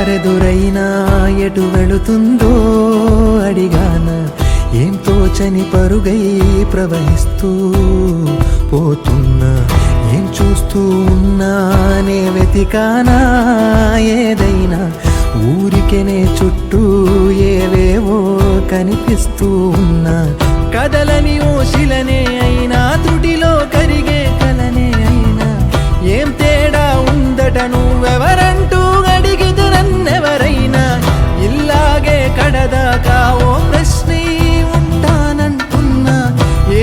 దారెదురైనా ఎటు వెళుతుందో అడిగాన ఏం తోచని పరుగై ప్రవహిస్తూ పోతున్నా ఏం చూస్తూ ఉన్నానే వెతికానా ఏదైనా ఊరికెనే చుట్టూ ఏవేవో కనిపిస్తూ ఉన్నా కదలని ఓశిలనే అయినా త్రుటిలో కరిగే కలనే అయినా ఏం తేడా ఉందట నువ్వెవరంటూ అడిగిదు నన్నెవరైనా ఇల్లాగే కడదాకా ఓ ప్రశ్నే ఉంటానంటున్నా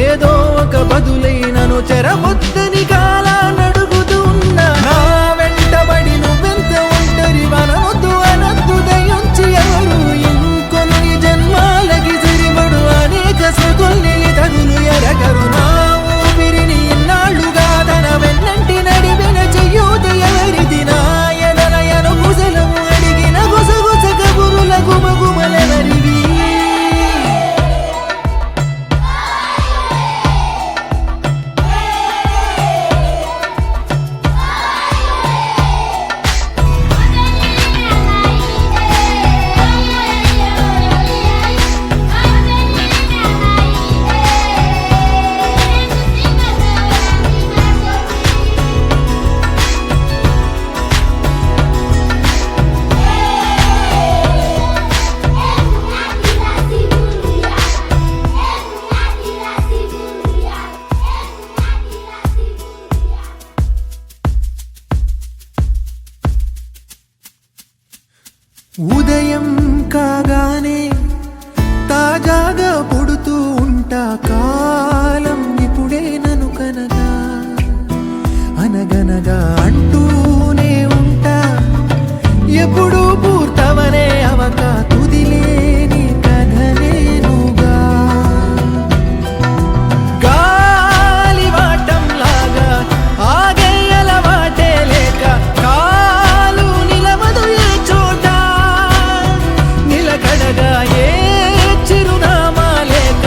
ఏదో ఒక బదులైనను చెరబొద్దని కాలానడుగుతూ ఉన్నా నా వెంటబడి నువ్వెంత ఒంటరి వనవద్దు అనద్దు దయించి ఎవరు ఇంకొన్ని జన్మాలకి సరిపడు అనేక సృతుల్ని తగులు ఎరగరు నా ఊపిరిని ఇన్నాళ్ళుగా తన వెన్నంటి నడిపిన చెయ్యూత ఎవరిది నా ఎదలయను కుశలము అడిగిన గుసగుస కబురుల గుమగుమలెవరివి ఉదయం కాగానే తాజాగా పుడుతూ ఉంటా కాలం ఇప్పుడే నను కనగా అనగనగా అంటూనే ఉంటా ఎప్పుడూ పూర్తవనే అవక తుదిలేని కథనేనుగా గాలి వాటంలాగా ఆగేయల వాటే లేక కాలు నిలవదు ఏ చోట నిలకడగా ఏ చిరునామా లేక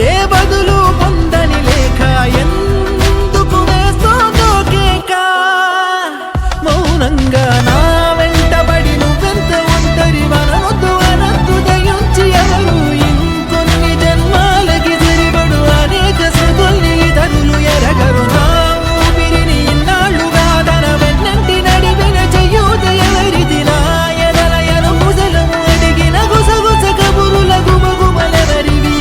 ఏ బదులు పొందని లేక ఎందుకు వేస్తోందో కేక మౌనంగా నా వెంటబడి నువ్వెంత ఒంటరి వనవద్దు అనద్దు దయించి ఎవరు ఇంకొన్ని జన్మాలకి సరిపడు అనేక సృతుల్ని తగులు ఎరగరు నా ఊపిరిని ఇన్నాళ్ళుగా తన వెన్నంటి నడిపిన చెయ్యూత ఎవరిది నా ఎదలయను కుశలము అడిగిన గుసగుస కబురుల గుమగుమలెవరివి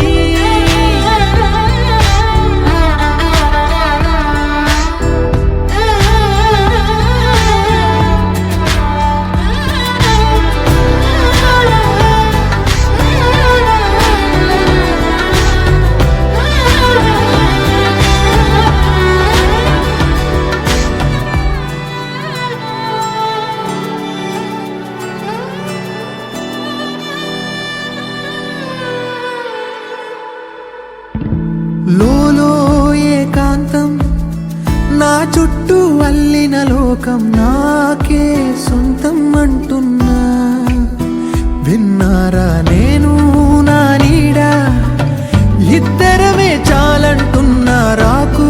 లోలో ఏకాంతం నా చుట్టూ అల్లిన లోకం నాకే సొంతం అంటున్నా విన్నారా నేను నా నీడ ఇద్దరమే చాలంటున్నా రాకు